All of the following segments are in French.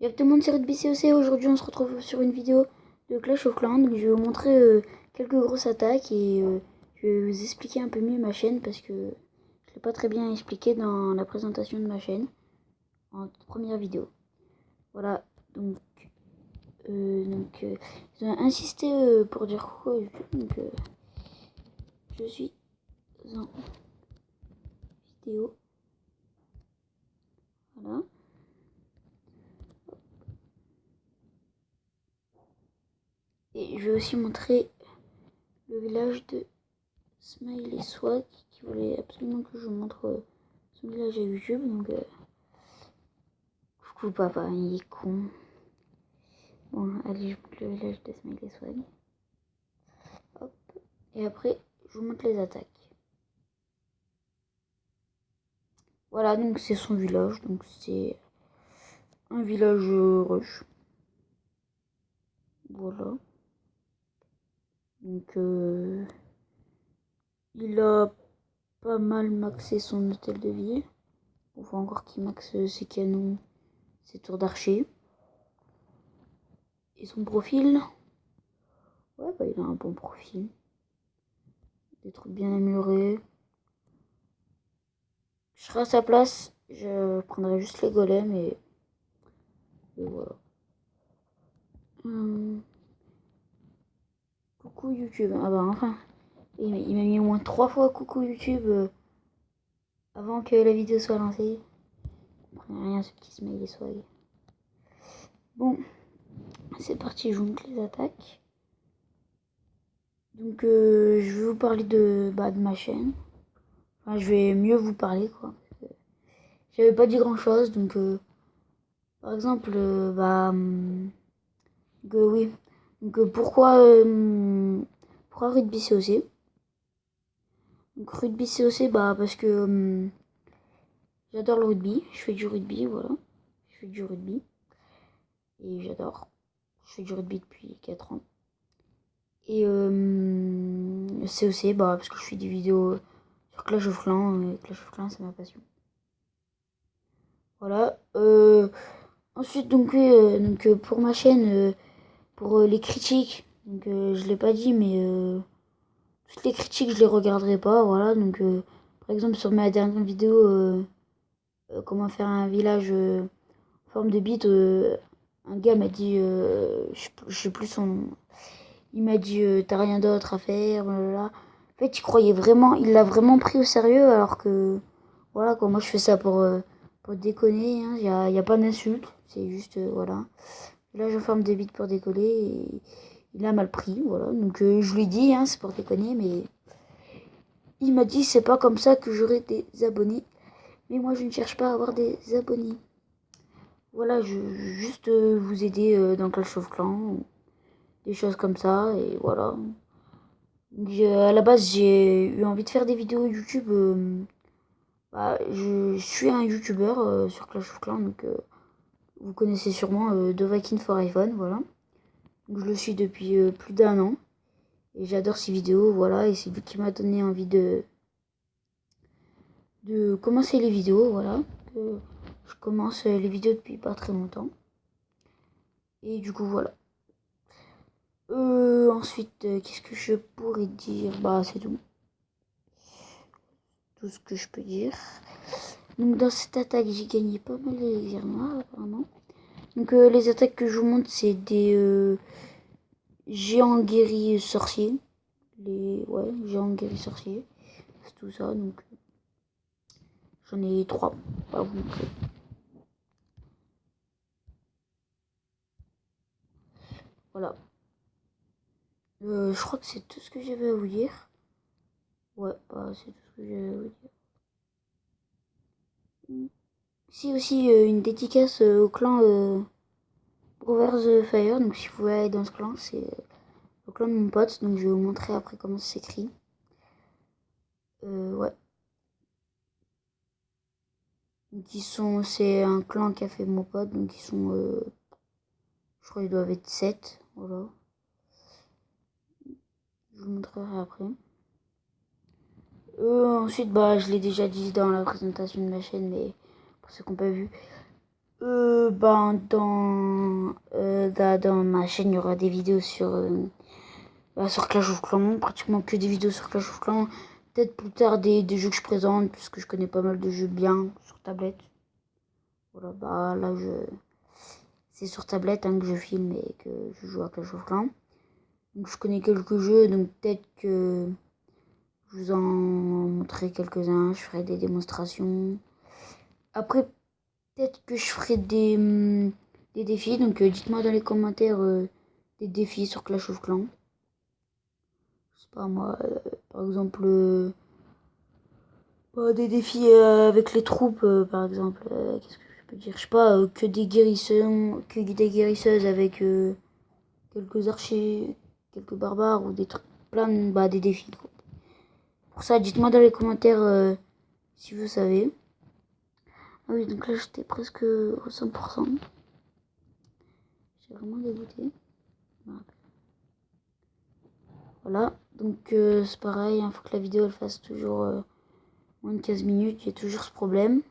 Y'a tout le monde, c'est RedBCOC. Aujourd'hui, on se retrouve sur une vidéo de Clash of Clans. Donc, je vais vous montrer quelques grosses attaques et je vais vous expliquer un peu mieux ma chaîne parce que je l'ai pas très bien expliqué dans la présentation de ma chaîne en première vidéo. Voilà, ils ont insisté pour dire quoi donc je suis en vidéo. Voilà. Et je vais aussi montrer le village de Smile et Swag qui voulait absolument que je montre son village à YouTube. Donc, coucou papa, il est con. Bon, allez, je montre le village de Smile et Swag. Hop. Et après, je vous montre les attaques. Voilà, donc c'est son village. Donc, c'est un village rush. Voilà. Donc, il a pas mal maxé son hôtel de ville. On voit encore qu'il maxe ses canons, ses tours d'archer. Et son profil, ouais, bah, il a un bon profil. Des trucs bien améliorés. Je serai à sa place, je prendrai juste les golems et voilà. Coucou YouTube. Ah bah enfin. Il m'a mis au moins 3 fois coucou YouTube avant que la vidéo soit lancée. Je comprenais rien ce petit smiley swag. Bon, c'est parti, je vous montre les attaques. Donc je vais vous parler de ma chaîne. Enfin, je vais mieux vous parler quoi. J'avais pas dit grand chose donc par exemple oui. Donc pourquoi rugby COC? Donc rugby COC parce que j'adore le rugby, je fais du rugby, voilà. Je fais du rugby et j'adore. Je fais du rugby depuis 4 ans. Et COC parce que je fais des vidéos sur Clash of Clans et Clash of Clans c'est ma passion. Voilà. Ensuite pour ma chaîne, pour les critiques, donc je l'ai pas dit mais toutes les critiques je les regarderai pas, voilà. Donc par exemple sur ma dernière vidéo comment faire un village en forme de bite, un gars m'a dit je sais plus son nom. Il m'a dit t'as rien d'autre à faire, blablabla. En fait il croyait vraiment, il l'a vraiment pris au sérieux alors que voilà quoi, moi je fais ça pour déconner, hein. Y a pas d'insulte, c'est juste voilà. Là je forme des bites pour décoller et il a mal pris, voilà. Donc je lui ai dit hein, c'est pour déconner mais il m'a dit c'est pas comme ça que j'aurai des abonnés. Mais moi je ne cherche pas à avoir des abonnés. Voilà, je juste vous aider dans Clash of Clans, des choses comme ça et voilà. À la base j'ai eu envie de faire des vidéos YouTube. Je suis un youtubeur sur Clash of Clans donc vous connaissez sûrement The Viking for iPhone, voilà. Donc, je le suis depuis plus d'1 an. Et j'adore ses vidéos, voilà. Et c'est lui qui m'a donné envie de commencer les vidéos, voilà. Je commence les vidéos depuis pas très longtemps. Et du coup, voilà. Ensuite, qu'est-ce que je pourrais dire? C'est tout. Tout ce que je peux dire. Donc, dans cette attaque, j'ai gagné pas mal d'élixir noirs, apparemment. Donc, les attaques que je vous montre, c'est des géants guéris sorciers. Géants guéris sorciers. C'est tout ça, donc j'en ai 3 à vous montrer. Voilà. Je crois que c'est tout ce que j'avais à vous dire. Ouais, c'est tout ce que j'avais à vous dire. Si aussi une dédicace au clan Over the Fire. Donc si vous voulez aller dans ce clan, c'est le clan de mon pote. Donc je vais vous montrer après comment ça s'écrit. Ouais. Donc c'est un clan qui a fait mon pote. Donc ils sont, je crois qu'ils doivent être 7. Voilà. Je vous montrerai après. Ensuite, je l'ai déjà dit dans la présentation de ma chaîne, mais pour ceux qui n'ont pas vu. Dans ma chaîne, il y aura des vidéos sur Clash of Clans, pratiquement que des vidéos sur Clash of Clans. Peut-être plus tard des jeux que je présente, puisque je connais pas mal de jeux bien sur tablette. Voilà, bah là c'est sur tablette que je filme et que je joue à Clash of Clans. Donc je connais quelques jeux, donc peut-être que je vous en montrerai quelques-uns, je ferai des démonstrations. Après, peut-être que je ferai des défis, donc dites-moi dans les commentaires des défis sur Clash of Clans. Je sais pas moi, par exemple, des défis avec les troupes, par exemple. Qu'est-ce que je peux dire? Je sais pas, que des guérisseuses avec quelques archers, quelques barbares ou des trucs, des défis. Pour ça, dites-moi dans les commentaires si vous savez. Ah oui, donc là j'étais presque au 100%. J'ai vraiment dégoûté. Voilà, donc c'est pareil, il faut que la vidéo elle fasse toujours moins de 15 minutes, il y a toujours ce problème.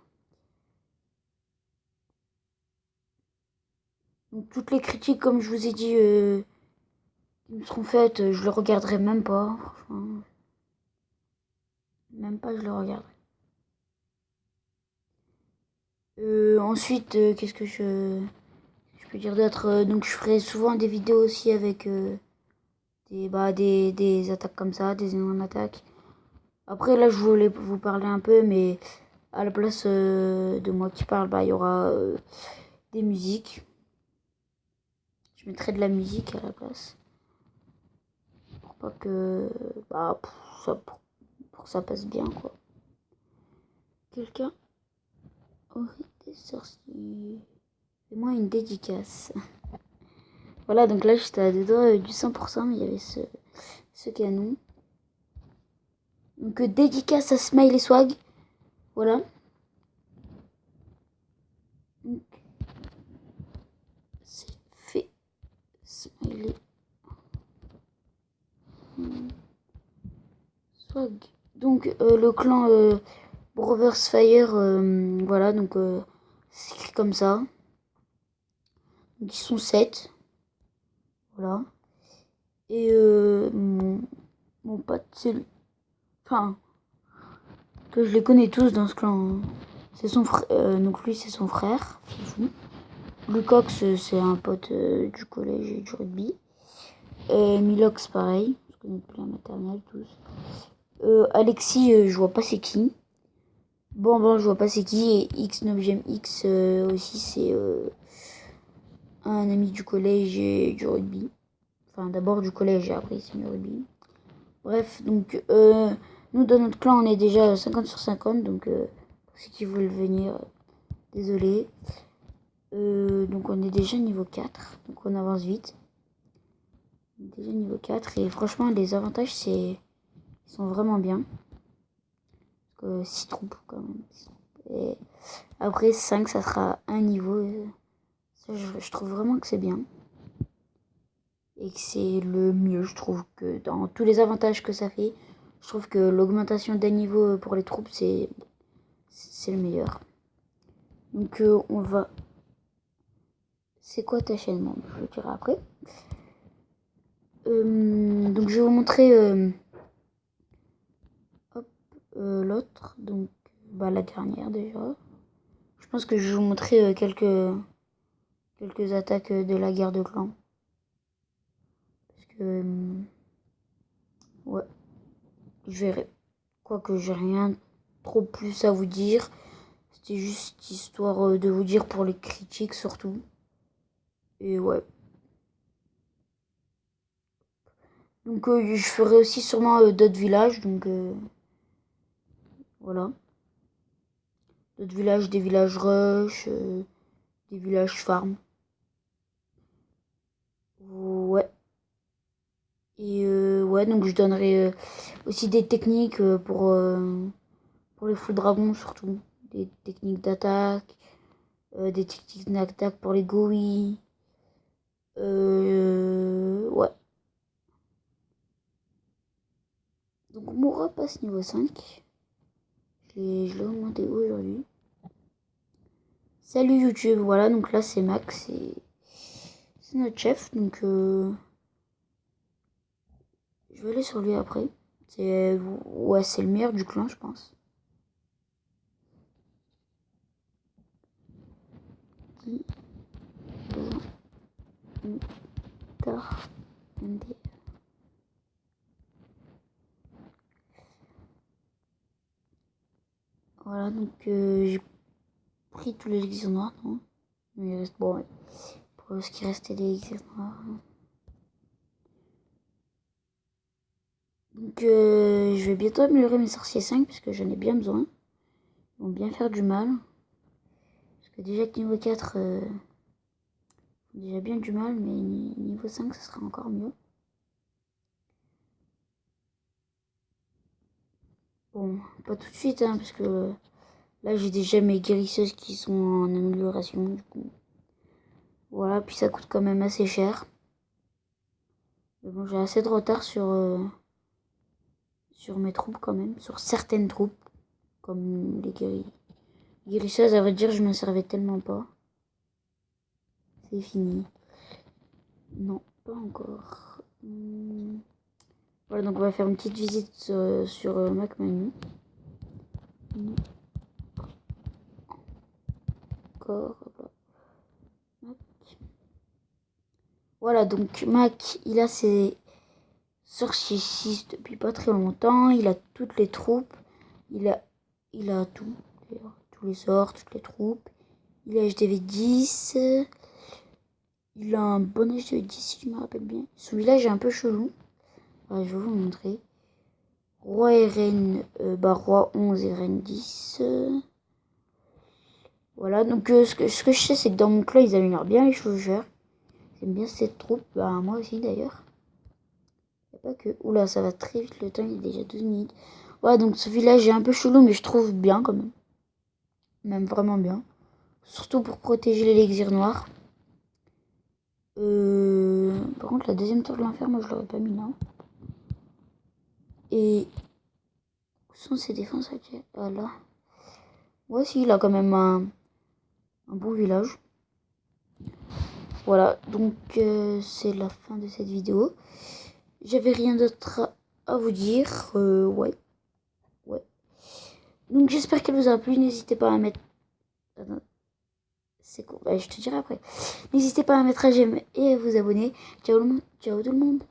Donc toutes les critiques, comme je vous ai dit, qui me seront faites, je les regarderai même pas, franchement. Même pas, je les regarderai. Ensuite, qu'est-ce que je peux dire d'autre? Donc je ferai souvent des vidéos aussi avec des attaques comme ça, des énormes attaques. Après là je voulais vous parler un peu, mais à la place de moi qui parle, il y aura des musiques. Je mettrai de la musique à la place. Pour pas que pour que ça passe bien quoi. Quelqu'un aurait des sorciers. Fais-moi une dédicace. Voilà, donc là j'étais à deux doigts du 100%, mais il y avait ce canon. Donc dédicace à Smile et Swag. Voilà. Donc c'est fait. Smiley. Swag. Donc le clan Brothers Fire, voilà, donc c'est écrit comme ça. Donc ils sont 7. Voilà. Et mon pote, c'est enfin, que je les connais tous dans ce clan. C'est son frère, donc lui c'est son frère, Lucox c'est un pote du collège et du rugby. Milox pareil, je connais depuis la maternelle tous. Alexis, je vois pas c'est qui. Bon, je vois pas c'est qui. Et X9GMX aussi c'est un ami du collège et du rugby. Enfin d'abord du collège et après c'est du rugby. Bref, donc nous dans notre clan on est déjà 50 sur 50, donc pour ceux qui veulent venir, désolé. Donc on est déjà niveau 4, donc on avance vite. On est déjà niveau 4 et franchement les avantages ils sont vraiment bien. Parce que 6 troupes quand même. Et après 5 ça sera un niveau. Ça je trouve vraiment que c'est bien. Et que c'est le mieux, je trouve, que dans tous les avantages que ça fait. Je trouve que l'augmentation d'un niveau pour les troupes c'est le meilleur. Donc on va... C'est quoi ta chaîne, moi je le dirai après. Donc je vais vous montrer l'autre, donc la dernière déjà. Je pense que je vais vous montrer quelques attaques de la guerre de clans. Parce que ouais, je verrai. Quoique j'ai rien trop plus à vous dire. C'était juste histoire de vous dire pour les critiques surtout. Et ouais. Donc je ferai aussi sûrement d'autres villages. Donc voilà. D'autres villages, des villages rush, des villages farm. Ouais. Et ouais, donc je donnerai aussi des techniques pour les full dragons surtout. Des techniques d'attaque, des techniques d'attaque pour les GOI. Ouais. Donc Moura passe niveau 5. Je l'ai augmenté aujourd'hui. Salut YouTube, voilà, donc là c'est Max, c'est notre chef, donc je vais aller sur lui après. Ouais, c'est le meilleur du clan, je pense. Voilà, donc j'ai pris tous les élixirs noirs, non? Mais il reste, bon, ouais. Pour ce qui restait des élixirs noirs. Donc je vais bientôt améliorer mes sorciers 5 parce que j'en ai bien besoin. Ils vont bien faire du mal. Parce que déjà que niveau 4, déjà bien du mal, mais niveau 5, ça sera encore mieux. Bon, pas tout de suite, hein, parce que là j'ai déjà mes guérisseuses qui sont en amélioration, du coup. Voilà, puis ça coûte quand même assez cher. Mais bon, j'ai assez de retard sur mes troupes quand même, sur certaines troupes, comme les guérisseuses, à vrai dire, je m'en servais tellement pas. C'est fini. Non, pas encore. Voilà, donc on va faire une petite visite sur MacManu. Encore. Mac. Voilà, donc Mac, il a ses sorciers 6 depuis pas très longtemps. Il a toutes les troupes. Il a tout. Tous les sorts, toutes les troupes. Il a HDV 10. Il a un bon HDV 10 si je me rappelle bien. Son village est un peu chelou. Alors, je vais vous montrer. Roi et reine, roi 11 et reine 10. Voilà, donc ce que je sais, c'est que dans mon clan, ils améliorent bien les chevaucheurs. J'aime bien cette troupe, bah moi aussi d'ailleurs. Y a pas que... Oula, ça va très vite, le temps il est déjà 12 minutes. Voilà, donc ce village est un peu chelou, mais je trouve bien quand même. Même vraiment bien. Surtout pour protéger l'élixir noir. Par contre, la deuxième tour de l'enfer, moi je l'aurais pas mis là. Et où sont ses défenses actuelles? Ah là. Ouais, si, il a quand même un beau village. Voilà, donc c'est la fin de cette vidéo. J'avais rien d'autre à vous dire. Ouais. Donc j'espère qu'elle vous a plu. N'hésitez pas à mettre... C'est cool. Bah, je te dirai après. N'hésitez pas à mettre un j'aime et à vous abonner. Ciao tout le monde.